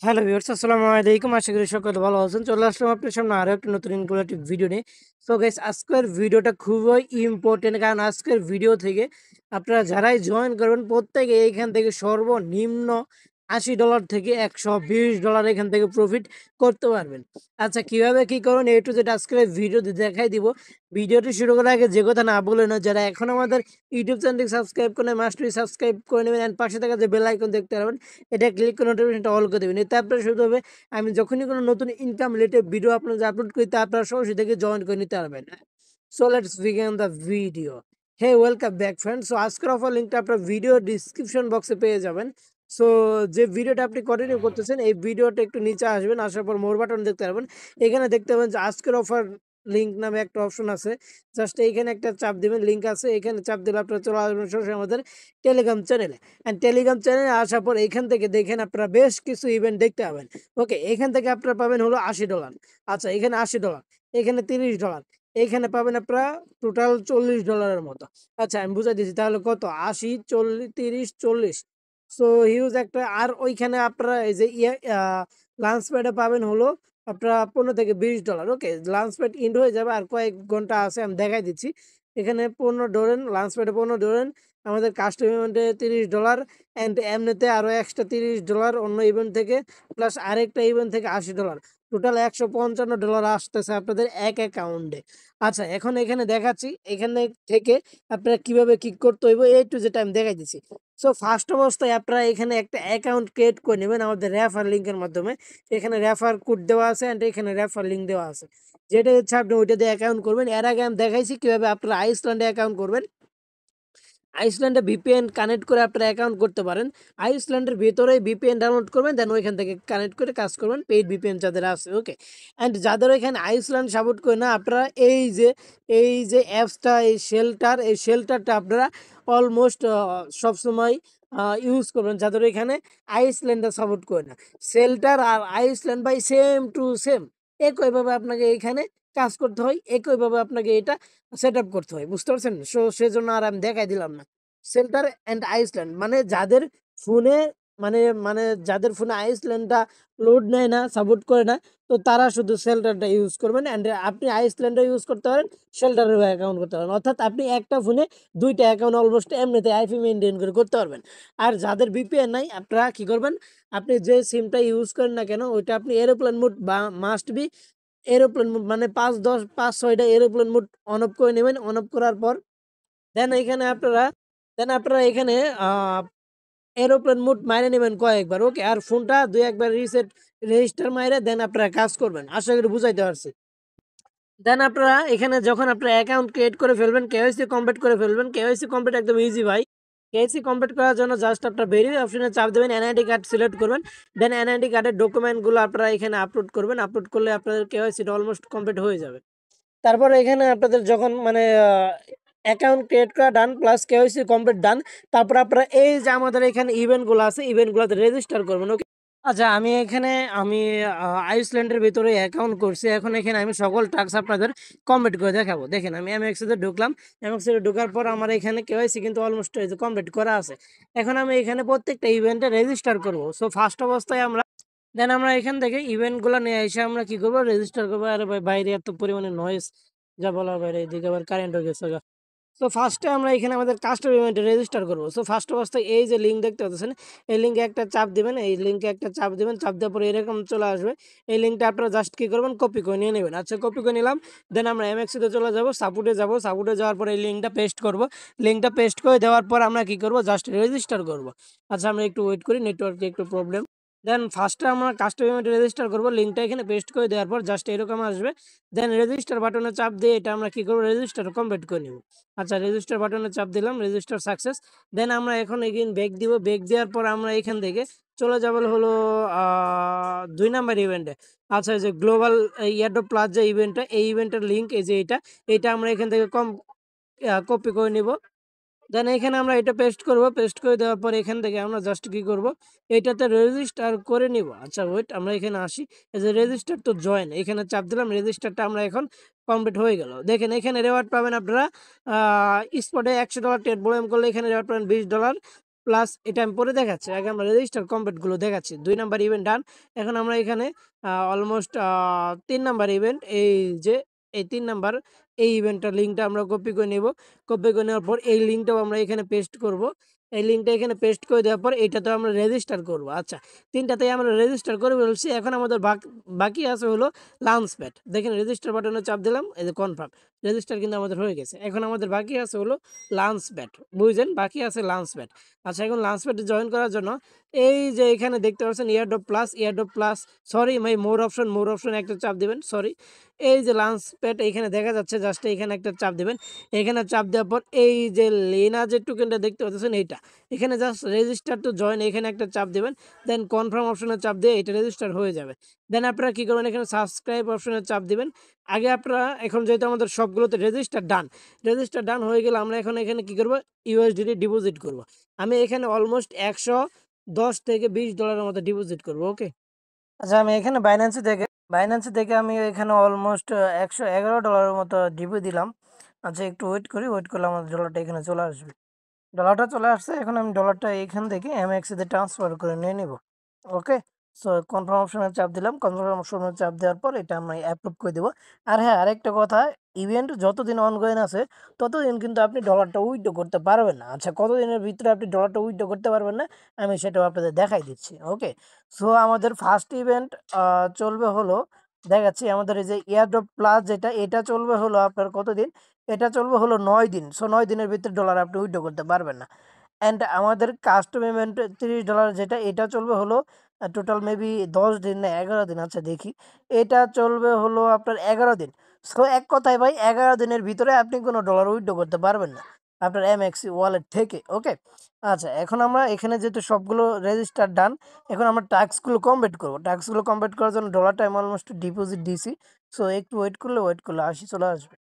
Hello viewers, আসসালামু আলাইকুম। আশা করি সকলে ভালো আছেন। চলে আসলাম আপনার সামনে আরো একটা নতুন ইনফরমেটিভ ভিডিও নিয়ে। সো গাইস, আজকের ভিডিওটা খুবই ইম্পর্টেন্ট, কারণ আজকের ভিডিও থেকে আপনারা যারাই জয়েন করবেন প্রত্যেকে এইখান থেকে সর্বনিম্ন $80 থেকে $120 এখান থেকে প্রফিট করতে পারবেন। আচ্ছা, কিভাবে কি করুন এ টু জেড আজকের ভিডিওতে দেখাই দিব। ভিডিওটি শুরু করার আগে যে কথা না বলে না, যারা এখন আমাদের ইউটিউব চ্যানেলটি সাবস্ক্রাইব করে মাস্টারই সাবস্ক্রাইব করে নেবেন, এন্ড পাশে থাকা যে বেল আইকন দেখতে পারবেন, এটা ক্লিক করে নোটিফিকেশনটা অল করে দেবেন। এতে আপনার শুরু হবে আমি যখনই কোনো নতুন ইনকাম রিলেটেড ভিডিও আপনাদের আপলোড করি তা আপনারা সরাসরি থেকে জয়েন করে নিতে পারবেন। So let's begin the video. Hey welcome back friends. So আজকের অফার লিঙ্কটা আপনার ভিডিও ডিসক্রিপশন বক্সে পেয়ে যাবেন। সো যে ভিডিওটা আপনি কন্টিনিউ করতেছেন এই ভিডিওটা একটু নিচে আসবেন, আসার পর মোর বাটন দেখতে পারবেন। এখানে দেখতে পাবেন যে আজকের অফার লিঙ্ক নামে একটা অপশন আছে। জাস্ট এইখানে একটা চাপ দিবেন, লিঙ্ক আছে, এখানে চাপ দিলে আপনারা চলে আসবেন সরাসরি আমাদের টেলিগ্রাম চ্যানেলে। অ্যান্ড টেলিগ্রাম চ্যানেলে আসার পর এখান থেকে দেখেন আপনারা বেশ কিছু ইভেন্ট দেখতে পাবেন। ওকে, এখান থেকে আপনারা পাবেন হলো $80। আচ্ছা, এখানে $80, এখানে $30, এইখানে পাবেন আপনারা টোটাল $40 মতো। আচ্ছা, আমি বুঝাই দিচ্ছি তাহলে কত, 80, 40, 30, 40। সো হিউজ একটা। আর ওইখানে আপনারা এই যে লাঞ্চ প্যাডে পাবেন হলো আপনারা $15 থেকে $20। ওকে, লাঞ্চ প্যাড ইন্ড হয়ে যাবে, আর কয়েক ঘন্টা আছে, আমি দেখাই দিচ্ছি। এখানে 15 ধরেন, লাঞ্চ প্যাডে 15 ধরেন, আমাদের কাস্টম ইভেন্টে $30, অ্যান্ড এমনিতে আরো এক্সট্রা $30 অন্য ইভেন্ট থেকে, প্লাস আরেকটা ইভেন্ট থেকে $80। টোটাল $155 আসতেছে আপনাদের এক অ্যাকাউন্টে। আচ্ছা, এখন এখানে দেখাচ্ছি এখানে থেকে আপনারা কিভাবে কি করতে হইব এই টু যেটা আমি দেখাই দিচ্ছি। সো ফার্স্ট অবস্থায় আপনারা এখানে একটা অ্যাকাউন্ট ক্রিয়েট করে নেবেন আমাদের রেফার লিঙ্কের মাধ্যমে। এখানে রেফার কোড দেওয়া আছে অ্যান্ড এখানে রেফার লিঙ্ক দেওয়া আছে। যেটা হচ্ছে আপনি ওইটা দিয়ে অ্যাকাউন্ট করবেন। এর আগে আমি দেখাইছি কিভাবে আপনারা আইসল্যান্ডে অ্যাকাউন্ট করবেন। আইসল্যান্ডে ভিপিএন কানেক্ট করে আপনারা অ্যাকাউন্ট করতে পারেন। আইসল্যান্ডের ভিতরেই ভিপিএন ডাউনলোড করবেন, দেন ওইখান থেকে কানেক্ট করে কাজ করবেন, পেইড ভিপিএন যাদের আছে। ওকে, অ্যান্ড যাদের এখানে আইসল্যান্ড সাপোর্ট করে না, আপনারা এই যে অ্যাপসটা, এই শেল্টারটা আপনারা অলমোস্ট সবসময় ইউজ করবেন যাদের এখানে আইসল্যান্ডে সাপোর্ট করে না। শেল্টার আর Iceland by same to same, একইভাবে আপনাকে এইখানে কাজ করতে হয়, একইভাবে আপনাকে এটা সেট আপ করতে হয়, বুঝতে পারছেন? সেজন্য আর আমি দেখাই দিলাম না। শেল্টার অ্যান্ড আইসল্যান্ড মানে যাদের ফোনে, মানে মানে যাদের ফোনে আইসল্যান্ডটা লোড নেয় না, সাপোর্ট করে না, তো তারা শুধু শেল্টারটা ইউজ করবেন। অ্যান্ড আপনি আইসল্যান্ডও ইউজ করতে পারেন, শেল্টারের অ্যাকাউন্ট করতে পারেন, অর্থাৎ আপনি একটা ফোনে দুইটা অ্যাকাউন্ট অলমোস্ট এমনিতে আইপি মেনটেন করে করতে পারবেন। আর যাদের বিপিএন নাই, আপনারা কি করবেন, আপনি যে সিমটা ইউজ করেন না কেন ওইটা আপনি এরোপ্লেন মোড বা মাস্ট বি এরোপ্লেন মোড, মানে 5-10-5-6টা এরোপ্লেন মোড অন অফ করে নেবেন। অন অফ করার পর দেন এখানে আপনারা এখানে এরোপ্লেন মোড মাইরে নেবেন কয়েকবার। ওকে, আর ফোনটা দুই একবার রেজিস্টার মাইরে দেন আপনারা কাজ করবেন। আশা করি বুঝাইতে পারছি। দেন আপনারা এখানে যখন আপনারা অ্যাকাউন্ট ক্রিয়েট করে ফেলবেন, কেওয়াইসি কমপ্লিট করে ফেলবেন। কেওয়াইসি কমপ্লিট একদম ইজি ভাই। কেওয়াইসি কমপ্লিট করার জন্য জাস্ট আপনারা ভেরিফাই অপশনে চাপ দেবেন, এনআইডি কার্ড সিলেক্ট করবেন। দেন এনআইডি কার্ডের ডকুমেন্টগুলো আপনারা এখানে আপলোড করবেন। আপলোড করলে আপনাদের কেওয়াইসিটা অলমোস্ট কমপ্লিট হয়ে যাবে। তারপরে এখানে আপনাদের যখন মানে অ্যাকাউন্ট ক্রিয়েট করা ডান, প্লাস কেওয়াইসি কমপ্লিট ডান, তারপর আপনারা এই যে আমাদের এখানে ইভেন্টগুলো আছে, ইভেন্টগুলোতে রেজিস্টার করবেন। ওকে, আচ্ছা, আমি আইসল্যান্ডের ভিতরে অ্যাকাউন্ট করছি। এখন এখানে আমি সকল টাস্ক আপনাদের কমপ্লিট করে দেখাবো। দেখেন, আমি এমএক্সে ঢুকলাম। এমএক্সে ঢোকার পর আমার এখানে কেওয়াইসি কিন্তু অলমোস্ট কমপ্লিট করা আছে। এখন আমি এখানে প্রত্যেকটা ইভেন্টে রেজিস্টার করব। সো ফার্স্ট অবস্থায় আমরা এখান থেকে ইভেন্টগুলো নিয়ে এসে আমরা কি করবো, রেজিস্টার করবো। আরে ভাই, বাইরে এত পরিমাণে নয়েজ, যা বলার বাইরে। এদিকে আবার কারেন্ট হয়ে গেছে। সো ফার্স্টে আমরা এখানে আমাদের কাস্টম ইভেন্টে রেজিস্টার করবো। সো ফার্স্ট অবস্থায় এই যে লিঙ্ক দেখতে পাচ্ছেন, এই লিঙ্কে একটা চাপ দিবেন। এই লিঙ্কে একটা চাপ দিবেন, চাপ দেওয়ার পরে এরকম চলে আসবে। এই লিঙ্কটা আপনারা জাস্ট কি করবেন, কপি করে নিয়ে নেবেন। আচ্ছা, কপি করে নিলাম। দেন আমরা এমএক্সিতে চলে যাবো, সাপোর্টে যাবো। সাপোর্টে যাওয়ার পরে এই লিঙ্কটা পেস্ট করবো। লিঙ্কটা পেস্ট করে দেওয়ার পর আমরা কি করবো, জাস্ট রেজিস্টার করবো। আচ্ছা, আমরা একটু ওয়েট করি, নেটওয়ার্কে একটু প্রবলেম। দেন ফার্স্টে আমরা কাস্টম ইভেন্টে রেজিস্টার করবো। লিঙ্কটা এখানে পেস্ট করে দেওয়ার পর জাস্ট এরকম আসবে। দেন রেজিস্টার বাটনে চাপ দিয়ে এটা আমরা কি করবো, রেজিস্টার কমপ্লিট করে নেব। আচ্ছা, রেজিস্টার বাটনে চাপ দিলাম, রেজিস্টার সাকসেস। দেন আমরা এখন এগেইন ব্যাক দিব। ব্যাক দেওয়ার পর আমরা এখান থেকে চলে যাব হলো 2 নাম্বার ইভেন্টে। আচ্ছা, এই যে গ্লোবাল ইয়ারড্রপ প্লাস যে ইভেন্টটা, এই ইভেন্টের লিঙ্ক এই যে এটা আমরা এখান থেকে কপি করে নিব। দেন এখানে আমরা এটা পেস্ট করব। পেস্ট করে দেওয়ার পর এখান থেকে আমরা জাস্ট কি করব, এটাতে রেজিস্টার করে নিব। আচ্ছা ওয়েট, আমরা এখানে আসি। এই যে রেজিস্টার তো জয়েন, এখানে চাপ দিলাম। রেজিস্টারটা আমরা এখন কমপ্লিট হয়ে গেল। দেখেন, এখানে রেওয়ার্ড পাবেন আপনারা স্পটে $100 ট্রেড বলেম করলে এখানে রেওয়ার্ড পাবেন $20। প্লাস এটা আমি পরে দেখাচ্ছি। আগে আমরা রেজিস্টার কমপ্লিট গুলো দেখাচ্ছি। 2 নাম্বার ইভেন্ট ডান। এখন আমরা এখানে অলমোস্ট 3 নাম্বার ইভেন্ট এই যে এই 3 নাম্বার এই ইভেন্টটার লিঙ্কটা আমরা কপি করে নেব। কপি করে নেওয়ার পর এই লিঙ্কটাও আমরা এখানে পেস্ট করব। এই লিঙ্কটা এখানে পেস্ট করে দেওয়ার পর এটাতে আমরা রেজিস্টার করব। আচ্ছা, 3টাতেই আমরা রেজিস্টার করে ফেলছি। এখন আমাদের বাকি আছে হলো লঞ্চ প্যাড। দেখেন রেজিস্টার বাটনে চাপ দিলাম, এই যে কনফার্ম রেজিস্টার কিন্তু আমাদের হয়ে গেছে। এখন আমাদের বাকি আছে হলো লঞ্চ প্যাড, বুঝলেন? বাকি আছে লঞ্চ প্যাড। আচ্ছা, এখন লঞ্চ প্যাডে জয়েন করার জন্য এই যে এখানে দেখতে পাচ্ছেন ইয়ারড্রপ প্লাস সরি ভাই মোর অপশন একটা চাপ দিবেন। সরি, এই যে লঞ্চ প্যাড এখানে দেখা যাচ্ছে, জাস্ট এখানে একটা চাপ দিবেন। এখানে চাপ দেওয়ার পর এই যে লেনা যে টোকেনটা দেখতে পাচ্ছেন এইটা, এখানে জাস্ট রেজিস্টার টু জয়েন এখানে একটা চাপ দিবেন। দেন কনফার্ম অপশনে চাপ দিয়ে এটা রেজিস্টার হয়ে যাবে। দেন আপনারা কি করবেন, এখানে সাবস্ক্রাইব অপশনে চাপ দিবেন। আগে আপনারা এখন যেহেতু আমাদের সবগুলোতে রেজিস্টার ডান হয়ে গেলে আমরা এখন এখানে কি করব, ইউএসডিটি ডিপোজিট করব। আমি এখানে অলমোস্ট 110 থেকে $20 মতো ডিপোজিট করব। ওকে, আচ্ছা আমি এখানে বাইন্যান্সে থেকে আমি এখানে অলমোস্ট $111 মতো ডিপো দিলাম। আচ্ছা একটু ওয়েট করলে আমার ডলারটা এখানে চলে আসবে। ডলারটা চলে আসছে। এখন আমি ডলারটা এখান থেকে এমএক্সে ট্রান্সফার করে নিয়ে নিব। ওকে, সো কনফার্ম অপশনে চাপ দিলাম। কনফার্ম অপশনে চাপ দেওয়ার পর এটা আমরা অ্যাপ্রুভ করে দেবো। আর হ্যাঁ, আরেকটা কথা, ইভেন্ট যতদিন অনগোয়িং আছে ততদিন কিন্তু আপনি ডলারটা উইথড্র করতে পারবেন না। আচ্ছা, কতদিনের ভিতরে আপনি ডলারটা উইথড্র করতে পারবেন না আমি সেটাও আপনাদের দেখাই দিচ্ছি। ওকে, সো আমাদের ফার্স্ট ইভেন্ট চলবে হলো, দেখাচ্ছি আমাদের এই যে এয়ারড্রপ প্লাস যেটা, এটা চলবে হলো আপনার কতদিন, এটা চলবে হলো 9 দিন। সো 9 দিনের ভিতরে ডলার আপনি উইথড্র করতে পারবেন না। অ্যান্ড আমাদের কাস্টম ইভেন্ট $30 যেটা, এটা চলবে হলো টোটাল মেবি 10 দিন না 11 দিন। আচ্ছা দেখি, এটা চলবে হলো আপনার 11 দিন। সো এক কথায় ভাই 11 দিনের ভিতরে আপনি কোনো ডলার উইথড্র করতে পারবেন না আপনার এমএক্সি ওয়ালেট থেকে। ওকে, আচ্ছা এখন আমরা এখানে যেহেতু সবগুলো রেজিস্টার ডান, এখন আমরা টাস্কগুলো কমপ্লিট করবো। টাস্কগুলো কমপ্লিট করার জন্য ডলারটা আমি অলমোস্ট ডিপোজিট দিছি। সো একটু ওয়েট করলে চলে আসবে।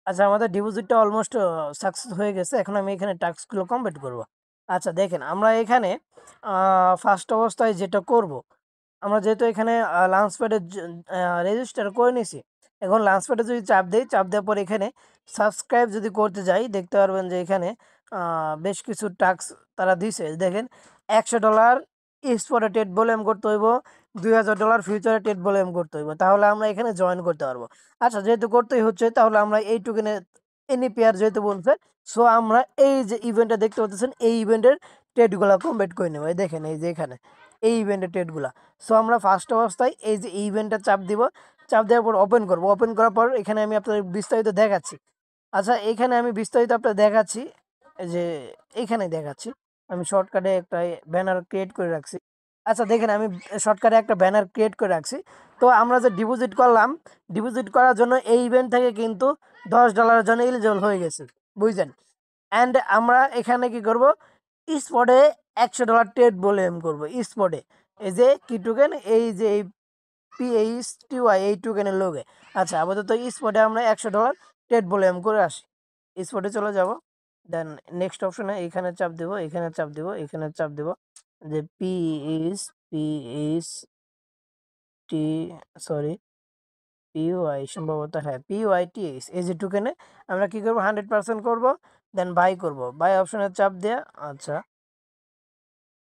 আচ্ছা, আমাদের ডিপোজিটটা অলমোস্ট সাকসেস হয়ে গেছে। এখন আমি এখানে টাস্কগুলো কমপ্লিট করব। আচ্ছা দেখেন, আমরা এখানে ফার্স্ট অবস্থায় যেটা করব, আমরা যেহেতু এখানে লাঞ্চপ্যাডে রেজিস্টার করে নিছি, এখন লাঞ্চপ্যাডে যদি চাপ দেই, চাপ দেওয়ার পর এখানে সাবস্ক্রাইব যদি করতে যাই, দেখতে পারবেন যে এখানে বেশ কিছু টাস্ক তারা দিছে। দেখেন, $100 স্পটে টেট ভলিউম করতে হইব, $2000 ফিউচারে টেট ভলিউম করতে হইব, তাহলে আমরা এখানে জয়েন করতে পারবো। আচ্ছা, যেহেতু করতেই হচ্ছে তাহলে আমরা এই টোকেনে এনি পেয়ার যেহেতু বলছে, সো আমরা এই যে ইভেন্টটা দেখতে পাচ্ছেন এই ইভেন্টের টেটগুলা কমপ্লিট করে নেবো। এই দেখেন, এই যে এখানে এই ইভেন্টের টেটগুলা। সো আমরা ফার্স্ট অবস্থায় এই যে ইভেন্টটা চাপ দিব। চাপ দেওয়ার পর ওপেন করব। ওপেন করার পর এখানে আমি আপনাদের বিস্তারিত দেখাচ্ছি। আচ্ছা, এখানে আমি বিস্তারিত আপনাদের দেখাচ্ছি, এই যে এইখানে দেখাচ্ছি। আমি শর্টকাটে একটা ব্যানার ক্রিয়েট করে রাখছি। আচ্ছা দেখেন, আমি শর্টকাটে একটা ব্যানার ক্রিয়েট করে রাখছি। তো আমরা যে ডিপোজিট করলাম, ডিপোজিট করার জন্য এই ইভেন্ট থেকে কিন্তু $10 জন্য এলিজিবল হয়ে গেছে, বুঝছেন? অ্যান্ড আমরা এখানে কি করব, স্পটে $100 ট্রেড ভলিউম করব স্পটে। এই যে কি টোকেন, এই যে PHTY এই টোকেনের লোগে। আচ্ছা, আপাতত স্পটে আমরা $100 ট্রেড ভলিউম করে আসি। স্পটে চলে যাব। দেন নেক্সট অপশনে এখানে চাপ দেব, এখানে চাপ দেব, এখানে চাপ দেব, যে PHT সরি PY সম্ভবত, হ্যাঁ PYTH, এই যে টোকেনে আমরা কি করব, 100% করব। দেন বাই করব, বাই অপশনে চাপ দেয়া। আচ্ছা,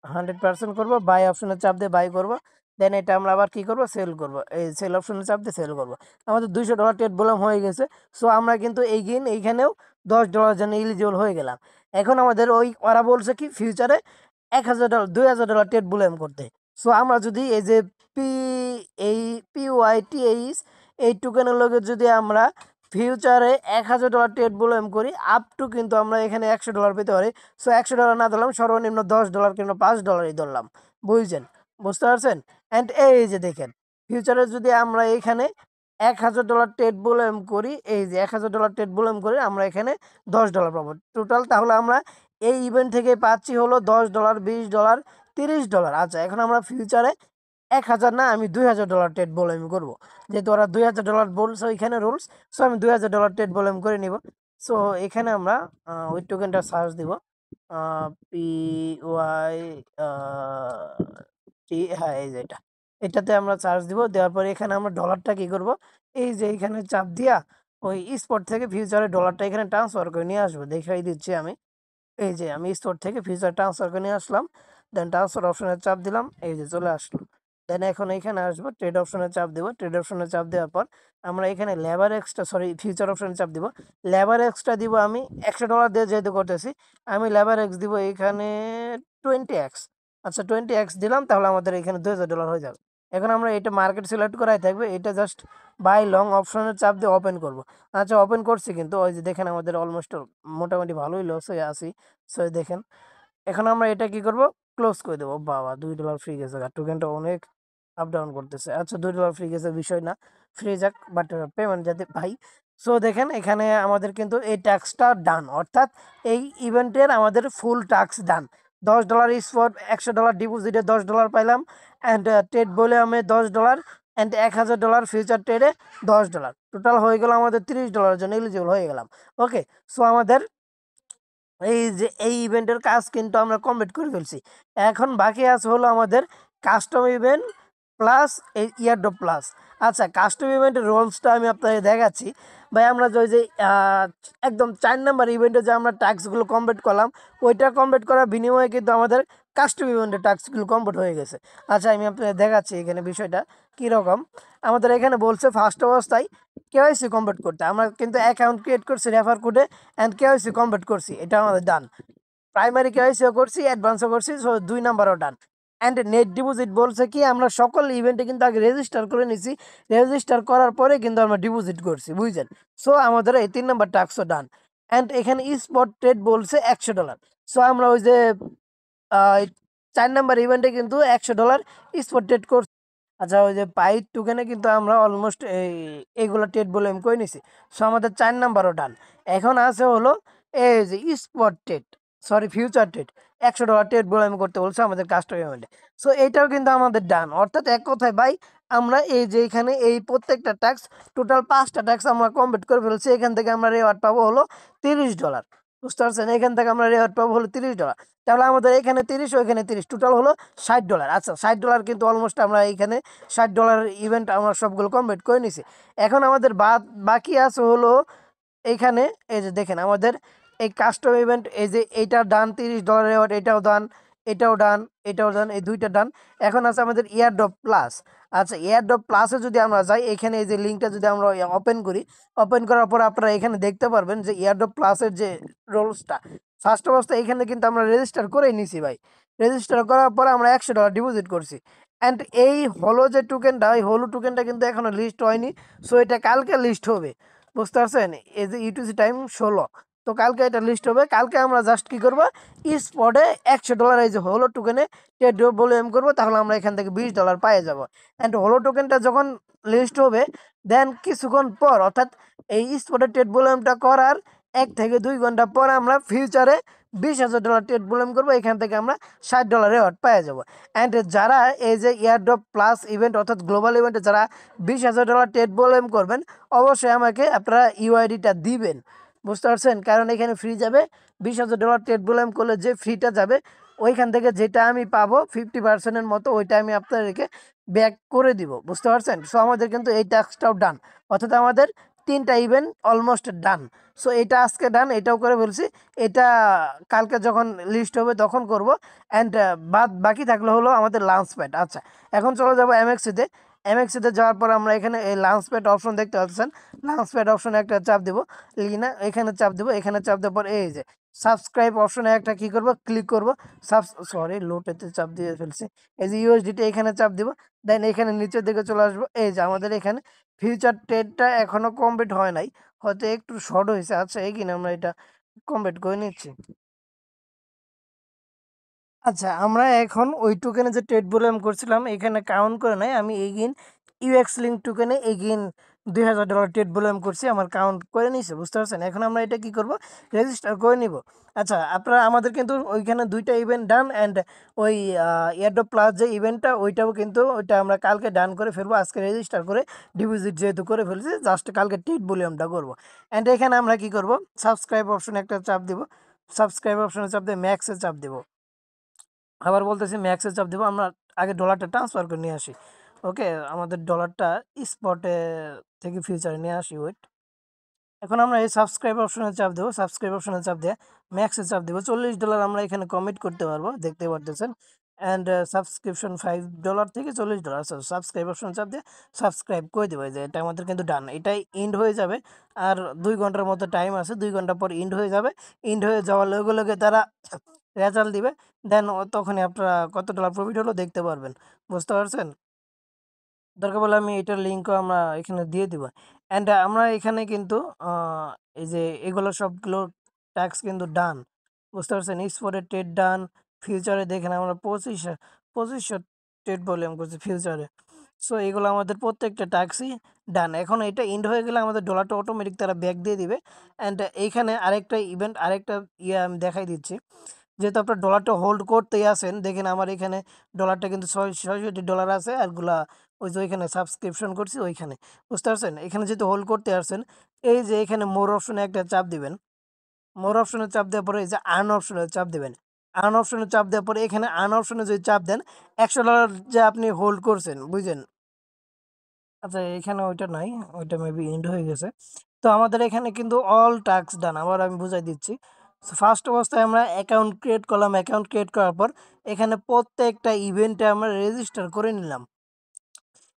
100% করব, বাই অপশনে চাপ দিয়ে বাই করব। দেন এটা আমরা আবার কি করব, সেল করব। এই সেল অপশনে চাপ দিয়ে সেল করব। আমাদের $200 ট্রেড ভলিউম হয়ে গেছে। সো আমরা কিন্তু এইখানেও $10 জন্য এলিজিবল হয়ে গেলাম। এখন আমাদের ওরা বলছে কি ফিউচারে $1000 $2000 ট্রেড ভলিউম করতে। সো আমরা যদি এই যে পি এই PYTH এই টোকেনের লগে যদি আমরা ফিউচারে $1000 ট্রেড ভলিউম করি, আপ টু কিন্তু আমরা এখানে $100 পেতে পারি। সো $100 না ধরলাম, সর্বনিম্ন $10 কিংবা $5 ধরলাম, বুঝছেন? বুঝতে পারছেন? অ্যান্ড এই যে দেখেন, ফিউচারে যদি আমরা এখানে $1000 ট্রেড ভলিউম করি, এই যে $1000 ট্রেড ভলিউম করে আমরা এখানে $10 পাবো টোটাল। তাহলে আমরা এই ইভেন্ট থেকে পাচ্ছি হলো $10 $20 $30। আচ্ছা, এখন আমরা ফিউচারে 1000 না, আমি $2000 ট্রেড ভলিউম করবো। যেহেতু ওরা $2000 বলছে ওইখানে রুলস, সো আমি $2000 ট্রেড ভলিউম করে নিব। সো এখানে আমরা ওই টোকেনটা সার্চ দিব, PY টি, হ্যাঁ এই যে এটাতে আমরা চার্জ দিব। দেওয়ার পরে এখানে আমরা ডলারটা কি করব, এই যে এখানে চাপ দিয়া ওই স্পট থেকে ফিউচারে ডলারটা এখানে ট্রান্সফার করে নিয়ে আসবো। দেখাই দিচ্ছি আমি। এই যে আমি স্টোর থেকে ফিউচার ট্রান্সফার করে নিয়ে আসলাম, দেন ট্রান্সফার অপশনে চাপ দিলাম, এই যে চলে আসলো। দেন এখন এইখানে আসবো, ট্রেড অপশনে চাপ দেবো, ট্রেড অপশনে চাপ দেওয়ার পর আমরা এখানে লেবার এক্সট্রা, সরি ফিউচার অপশনে চাপ দিব। লেবার এক্সট্রা দিব আমি $100 দিয়ে যেহেতু করতেছি, আমি লেবার এক্স দিব এখানে 20x। আচ্ছা 20x দিলাম, তাহলে আমাদের এখানে $2000 হয়ে যাবে। এখন আমরা এটা মার্কেট সিলেক্ট করাই থাকবে, এটা জাস্ট বাই লং অপশনের চাপ দিয়ে ওপেন করব। আচ্ছা ওপেন করছি, কিন্তু ওই যে দেখেন আমাদের অলমোস্ট মোটামুটি ভালোই লস হয়ে আসি। সো দেখেন এখন আমরা এটা কি করব, ক্লোজ করে দেবো। বাবা $2 ফ্রি গেছে, টোকেনটা অনেক আপ ডাউন করতেছে। আচ্ছা $2 ফ্রি গেছে, বিষয় না, ফ্রি যাক, বাট পেমেন্ট যাতে পাই। সো দেখেন এখানে আমাদের কিন্তু এই ট্যাক্সটা ডান, অর্থাৎ এই ইভেন্টের আমাদের ফুল ট্যাক্স ডান। $10 স্পট, $100 ডিপোজিটে $10 পাইলাম, অ্যান্ড ট্রেড বলে আমি $10, অ্যান্ড $1000 ফিউচার ট্রেডে $10, টোটাল হয়ে গেল আমাদের $30 জন্য এলিজিবল হয়ে গেলাম। ওকে, সো আমাদের এই যে এই ইভেন্টের কাজ কিন্তু আমরা কমপ্লিট করে ফেলছি। এখন বাকি আছে হলো আমাদের কাস্টম ইভেন্ট প্লাস এই ইয়ারড্রপ প্লাস। আচ্ছা কাস্টম ইভেন্টের রোলসটা আমি আপনাকে দেখাচ্ছি। ভাই আমরা যে ওই যে একদম 4 নাম্বার ইভেন্টে যে আমরা টাস্কগুলো কমপ্লিট করলাম, ওইটা কমপ্লিট করার বিনিময়ে কিন্তু আমাদের কাস্টম ইভেন্টের টাস্কগুলো কমপ্লিট হয়ে গেছে। আচ্ছা আমি আপনাকে দেখাচ্ছি এখানে বিষয়টা কীরকম। আমাদের এখানে বলছে ফার্স্ট অবস্থায় কেওয়াইসি কমপ্লিট করতে, আমরা কিন্তু অ্যাকাউন্ট ক্রিয়েট করছি রেফার কোডে, অ্যান্ড কেওয়াইসি কমপ্লিট করছি, এটা আমাদের ডান। প্রাইমারি কেওয়াইসিও করছি, অ্যাডভান্সও করছি, সো 2 নাম্বারও ডান। অ্যান্ড নেট ডিপোজিট বলছে কি আমরা সকল ইভেন্টে কিন্তু আগে রেজিস্টার করে নিছি, রেজিস্টার করার পরে কিন্তু আমরা ডিপোজিট করছি, বুঝছেন। সো আমাদের এই 3 নাম্বার টাস্কও ডান। অ্যান্ড এখানে স্পট ট্রেড বলছে $100। সো আমরা ওই যে 4 নাম্বার ইভেন্টে কিন্তু $100 স্পট ট্রেড করছি। আচ্ছা ওই যে পাইট টুকেনে কিন্তু আমরা অলমোস্ট এইগুলো টেট বলে আমি কই নিছি। সো আমাদের 4 নাম্বারও ডান। এখন আছে হলো এই যে spot TET, sorry future TET, $100 TET বলে আমি করতে বলছি আমাদের কাস্টম পেমেন্টে। সো এইটাও কিন্তু আমাদের ডান, অর্থাৎ এক কথায় ভাই আমরা এই যে এখানে এই প্রত্যেকটা ট্যাক্স, টোটাল 5টা ট্যাক্স আমরা কমপ্লিট করে ফেলছি। এখান থেকে আমরা রেওয়ার্ড পাবো হলো $30, বুঝতে পারছেন। এখান থেকে আমরা রেওয়ার্ড পাবো হলো $30, তাহলে আমাদের এখানে 30 ওইখানে 30, টোটাল হলো $60। আচ্ছা $60 কিন্তু অলমোস্ট আমরা এইখানে $60 ইভেন্ট আমরা সবগুলো কমপ্লিট করে নিছি। এখন আমাদের বাকি আছে হলো এইখানে, এই যে দেখেন আমাদের এই কাস্টম ইভেন্ট, এই যে এইটা ডান $30 রেওয়ার্ড, এটাও ডান, এটাও ডান, এটাও ডান, এই দুইটা ডান। এখন আছে আমাদের ইয়ারড্রপ প্লাস। আচ্ছা ইয়ারড্রপ প্লাসে যদি আমরা যাই, এখানে এই যে লিঙ্কটা যদি আমরা ওপেন করি, ওপেন করার পর আপনারা এখানে দেখতে পারবেন যে ইয়ারড্রপ প্লাসের যে রোলসটা, ফার্স্ট অবস্থায় এখানে কিন্তু আমরা রেজিস্টার করে নিছি ভাই। রেজিস্টার করার পর আমরা $100 ডিপোজিট করছি। অ্যান্ড এই হলো যে টোকেনটা, এই হলো টোকেনটা কিন্তু এখনো লিস্ট হয়নি। সো এটা কালকে লিস্ট হবে, বুঝতে পারছেন। এই যে ইউটিসি টাইম 16, তো কালকে এটা লিস্ট হবে। কালকে আমরা জাস্ট কি করবো, স্পটে $100 এই যে হলো টোকেনে ট্রেড বলে এম করবো, তাহলে আমরা এখান থেকে $20 পেয়ে যাবো। অ্যান্ড হলো টোকেনটা যখন লিস্ট হবে, দেন কিছুক্ষণ পর, অর্থাৎ এই স্পটে ট্রেড বলে এমটা করার 1 থেকে 2 ঘন্টা পর আমরা ফিউচারে $20,000 ট্রেড বলেম করবো, এখান থেকে আমরা $60 রেওয়ার্ড পেয়ে যাবো। অ্যান্ড যারা এই যে ইয়ারড্রপ প্লাস ইভেন্ট অর্থাৎ গ্লোবাল ইভেন্টে যারা $20,000 ট্রেড বলেম করবেন, অবশ্যই আমাকে আপনারা ইউআইডিটা দিবেন, বুঝতে পারছেন। কারণ এখানে ফ্রি যাবে, $20,000 ট্রেড বলেম করলে যে ফ্রিটা যাবে, ওইখান থেকে যেটা আমি পাবো 50%-এর মতো, ওইটা আমি আপনাদেরকে ব্যাক করে দিব, বুঝতে পারছেন। সো আমাদের কিন্তু এই টাস্কটাও ডান, অর্থাৎ আমাদের 3টা ইভেন্ট অলমোস্ট ডান। সো এটা আজকে ডান, এটাও করে ফেলছি। এটা কালকে যখন লিস্ট হবে তখন করব। অ্যান্ড বাকি থাকলে হলো আমাদের লাঞ্চ প্যাড। আচ্ছা এখন চলে যাবো এমএক্সিতে। এমএক্সিতে যাওয়ার পর আমরা এখানে এই লাঞ্চ প্যাড অপশন দেখতে পাচ্ছেন, লাঞ্চ প্যাড অপশনে একটা চাপ দেবো, লিনা এখানে চাপ দেবো, এখানে চাপ দেওয়ার পর এই যে সাবস্ক্রাইব অপশনে একটা কি করব, ক্লিক করব। সরি লোটেতে চাপ দিয়ে ফেলছি। এই যে ইউএসডিটা এখানে চাপ দিব, দেন এখানে নিচের দিকে চলে আসবো। এই যে আমাদের এখানে ফিউচার ট্রেডটা এখনো কমপ্লিট হয় নাই, হয়তো একটু শর্ট হয়েছে। আচ্ছা এগিয়ে আমরা এটা কমপ্লিট করে নিচ্ছি। আচ্ছা আমরা এখন ওই টোকেনে যে ট্রেড ভলিউম করছিলাম এখানে কাউন্ট করে নাই, আমি এগেইন ইউএক্স লিঙ্ক টোকেনে এগেইন $2,000 ট্রেড ভলিউম করছি, আমার কাউন্ট করে নিছে, বুঝতে পারছেন। এখন আমরা এটা কি করব, রেজিস্টার করে নিব। আচ্ছা আপনারা আমাদের কিন্তু ওইখানে 2টা ইভেন্ট ডান, অ্যান্ড ওই এয়ারড্রপ প্লাস যে ইভেন্টটা ওইটাও কিন্তু ওইটা আমরা কালকে ডান করে ফেলবো, আজকে রেজিস্টার করে ডিপোজিট যেহেতু করে ফেলছি, জাস্ট কালকে ট্রেড ভলিউমটা করবো। অ্যান্ড এখানে আমরা কি করব, সাবস্ক্রাইব অপশনে একটা চাপ দিব, সাবস্ক্রাইব অপশনে চাপ দিয়ে ম্যাক্সে চাপ দেবো। আবার বলতেছি ম্যাক্সে চাপ দেবো, আমরা আগে ডলারটা ট্রান্সফার করে নিয়ে আসি। ওকে আমাদের ডলারটা স্পটে থেকে ফিউচারে নিয়ে আসি, ওয়েট এখন আমরা এই সাবস্ক্রাইব অপশনে চাপ দেবো, সাবস্ক্রাইব অপশনে চাপ দিয়ে ম্যাক্সে চাপ দেবো। $40 আমরা এখানে কমিট করতে পারবো, দেখতে পারতেছেন। অ্যান্ড সাবস্ক্রিপশন $5 থেকে $40। সাবস্ক্রাইব অপশনে চাপ দিয়ে সাবস্ক্রাইব করে দেবো, যে এটা আমাদের কিন্তু ডান, এটাই ইন্ড হয়ে যাবে। আর 2 ঘন্টার মতো টাইম আছে, 2 ঘন্টা পর ইন্ড হয়ে যাবে। ইন্ড হয়ে যাওয়ার লগে লগে তারা রেজাল্ট দিবে, দেন তখনই আপনারা কত ডলার প্রফিট হলো দেখতে পারবেন। বুঝতে পারছেন? দরকার পড়লে আমি এটার লিঙ্কও আমরা এখানে দিয়ে দিব। অ্যান্ড আমরা এখানে কিন্তু এই যে এগুলো সবগুলো ট্যাক্স কিন্তু ডান। বুঝতে পারছেন? স্পটে ট্রেড ডান, ফিউচারে দেখেন আমরা 2500 ট্রেড ভলিউম করছি ফিউচারে। সো এগুলো আমাদের প্রত্যেকটা ট্যাক্সই ডান। এখন এটা এন্ড হয়ে গেলে আমাদের ডলারটা অটোমেটিক তারা ব্যাক দিয়ে দিবে। অ্যান্ড এইখানে আরেকটা ইভেন্ট, আরেকটা ইয়ে আমি দেখাই দিচ্ছি। যেহেতু আপনার ডলারটা হোল্ড করতেই আছেন, দেখেন আমার এখানে ডলারটা কিন্তু $66 আছে, আরগুলা ওই যে ওইখানে সাবস্ক্রিপশন করছি ওইখানে। বুঝতে পারছেন? এখানে যেহেতু হোল্ড করতে আসছেন, এই যে এখানে মোর অপশনে একটা চাপ দিবেন। মোর অপশনে চাপ দেওয়ার পরে এই যে আর্ন অপশনে চাপ দিবেন। আর্ন অপশনে চাপ দেওয়ার পরে এখানে আর্ন অপশনে যদি চাপ দেন, $100 যে আপনি হোল্ড করছেন, বুঝছেন? আচ্ছা, এখানে ওইটা নাই, ওইটা মেবি এন্ড হয়ে গেছে। তো আমাদের এখানে কিন্তু অল টাস্ক ডান। আবার আমি বুঝাই দিচ্ছি। সো ফার্স্ট অবস্থায় আমরা অ্যাকাউন্ট ক্রিয়েট করলাম। অ্যাকাউন্ট ক্রিয়েট করার পর এখানে প্রত্যেকটা ইভেন্টে আমরা রেজিস্টার করে নিলাম।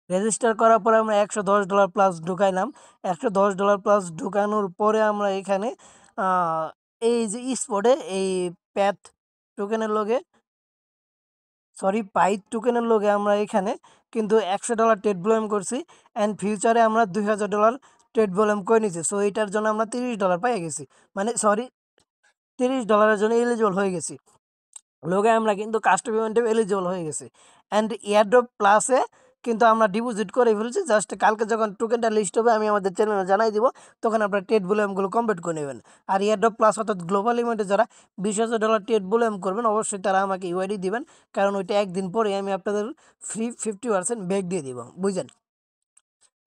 রেজিস্টার করার পরে আমরা $110 প্লাস ঢুকাইলাম। $110 প্লাস ঢুকানোর পরে আমরা এখানে আ এই যে স্পটে এই প্যাথ টোকেনের লগে, সরি পাইথ টোকেনের লগে আমরা এখানে কিন্তু $100 ট্রেড ভলিউম করছি। অ্যান্ড ফিউচারে আমরা $2000 ট্রেড ভলিউম করে নিছি। সো এটার জন্য আমরা $30 পাইয়া গেছি। মানে সরি, $30 এর জন্য এলিজিবল হয়ে গেছি। লোগে আমরা কিন্তু কাস্টম ইভেন্টে এলিজিবল হয়ে গেছি। অ্যান্ড এয়ারড্রপ প্লাসে কিন্তু আমরা ডিপোজিট করে ফেলছি। জাস্ট কালকে যখন টোকেনটা লিস্ট হবে আমি আমাদের চ্যানেলে জানাই দিব, তখন আপনার ট্রেড ভলিউমগুলো কমপ্লিট করে নেবেন। আর এয়ারড্রপ প্লাস অর্থাৎ গ্লোবাল ইভেন্টে যারা $20,000 ট্রেড ভলিউম করবেন, অবশ্যই তারা আমাকে ইউআইডি দিবেন, কারণ ওইটা একদিন পরে আমি আপনাদের ফ্রি 50% ব্যাক দিয়ে দিব, বুঝছেন?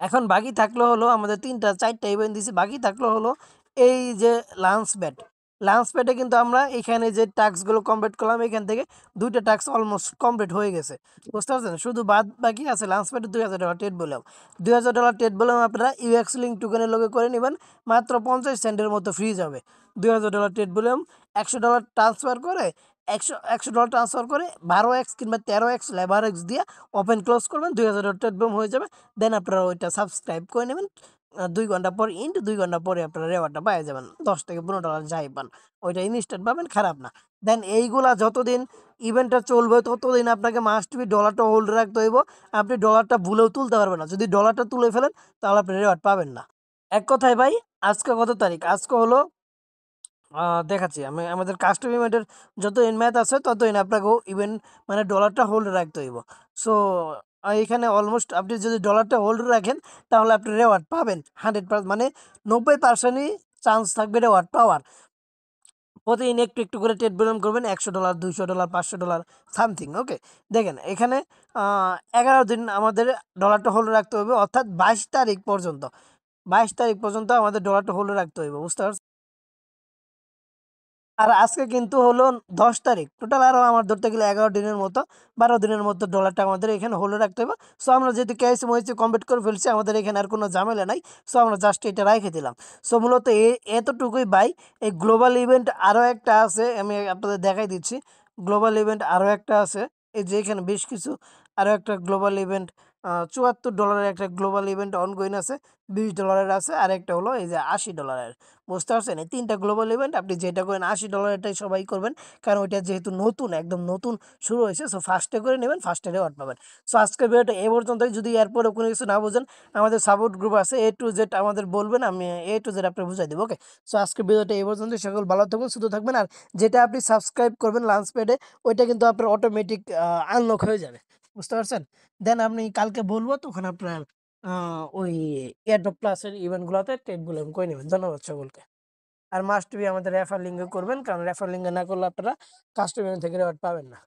এখন বাকি থাকলো হলো আমাদের 3টা 4টা ইভেন্ট দিছি। বাকি থাকলো হলো এই যে লাঞ্চ ব্যাট। লাঞ্চ ব্যাটে কিন্তু আমরা এখানে যে টাস্কগুলো কমপ্লিট করলাম, এখান থেকে 2টা টাস্ক অলমোস্ট কমপ্লিট হয়ে গেছে। বুঝতে পারছেন? শুধু বাদ বাকি আছে লাঞ্চ ব্যাটে $2000 ট্রেড ভলিউম। $2000 ট্রেড ভলিউম আপনারা ইউএক্স লিঙ্ক টোকেনের লগে করে নেবেন। মাত্র 50 সেন্টের মতো ফ্রি যাবে। $2000 ট্রেড ভলিউম, $100 ট্রান্সফার করে, $100 ট্রান্সফার করে 12x কিংবা 13x লেভারেজ দিয়ে ওপেন ক্লোজ করবেন, $2000 ট্রেড ভলিউম হয়ে যাবে। দেন আপনারা ওইটা সাবস্ক্রাইব করে নেবেন। ২ ঘন্টা পর ইন্ট, ২ ঘন্টা পরে আপনারা রেওয়ার্ডটা পাইয়া যাবেন। $10 থেকে $15 যাই পান। ওইটা ইনস্ট্যান্ট পাবেন, খারাপ না। দেন এইগুলা যতদিন ইভেন্টটা চলবে ততদিন আপনাকে মাস্ট বি ডলারটা হোল্ড রাখতে হইব। আপনি ডলারটা ভুলেও তুলতে পারবেন না। যদি ডলারটা তুলে ফেলেন তাহলে আপনি রেওয়ার্ড পাবেন না। এক কথায় ভাই, আজকে কত তারিখ? আজকে হলো দেখাচ্ছি আমি, আমাদের কাস্টম ইভেন্টের যতদিন ম্যাচ আছে ততদিন আপনাকেও ইভেন্ট মানে ডলারটা হোল্ড রাখতে হইব। সো এখানে অলমোস্ট আপনি যদি ডলারটা হোল্ড রাখেন তাহলে আপনি রেওয়ার্ড পাবেন 100%, মানে 90%ই চান্স থাকবে রেওয়ার্ড পাওয়ার। প্রতিদিন একটু একটু করে ট্রেড ভলিউম করবেন, $100, $200, $500 সামথিং। ওকে, দেখেন এখানে 11 দিন আমাদের ডলারটা হোল্ড রাখতে হবে, অর্থাৎ 22 তারিখ পর্যন্ত। 22 তারিখ পর্যন্ত আমাদের ডলারটা হোল্ড রাখতে হইব। বুঝতে পারছেন? আর আজকে কিন্তু হলো ১০ তারিখ। টোটাল আরো আমার ধরতে গেলে ১১ দিনের মতো, ১২ দিনের মতো ডলারটা আমাদের এখানে হোল্ড রাখতে হবে। সো আমরা যেহেতু কেওয়াইসি মইসি কমপ্লিট করে ফেলছি, আমাদের এখানে আর কোনো ঝামেলা নাই। সো আমরা জাস্ট এটা রাইখে দিলাম। সো মূলত এতটুকুই ভাই। এই গ্লোবাল ইভেন্ট আরো একটা আছে, আমি আপনাদের দেখাই দিচ্ছি। গ্লোবাল ইভেন্ট আরো একটা আছে। এই যে এখানে বেশ কিছু আরো একটা গ্লোবাল ইভেন্ট, $৭৪ একটা গ্লোবাল ইভেন্ট অনগোইং আছে, $20 আছে, আরেকটা হলো এই যে $৮০। বুঝতে পারছেন? এই ৩টা গ্লোবাল ইভেন্ট আপনি যেটা করেন $৮০ এটাই সবাই করবেন। কারণ ওইটা যেহেতু নতুন, একদম নতুন শুরু হয়েছে। সো ফার্স্টে করে নেবেন, ফার্স্টে রেওয়ার্ড পাবেন। সো আজকের ভিডিওটা এ পর্যন্তই। যদি এরপরেও কোনো কিছু না বুঝেন, আমাদের সাপোর্ট গ্রুপ আছে, A to Z আমাদের বলবেন, আমি A to Z আপনাকে বুঝাই দেব। ওকে? সো আজকের ভিডিওটা এই পর্যন্তই। সকল ভালো থাকবেন, সুস্থ থাকবেন। আর যেটা আপনি সাবস্ক্রাইব করবেন লাঞ্চ প্যাডে, ওইটা কিন্তু আপনার অটোমেটিক আনলক হয়ে যাবে। বুঝতে পারছেন? দেন আপনি কালকে বলবো, তখন আপনার ওই এয়ারড্রপ প্লাসের ইভেন্টগুলোতে ট্রেডগুলো করে নেবেন। ধন্যবাদ সকলকে। আর মাস্ট বি আমাদের রেফার লিঙ্কে করবেন, কারণ রেফার লিঙ্কে না করলে আপনারা কাস্টমার থেকে রেওয়ার্ড পাবেন না।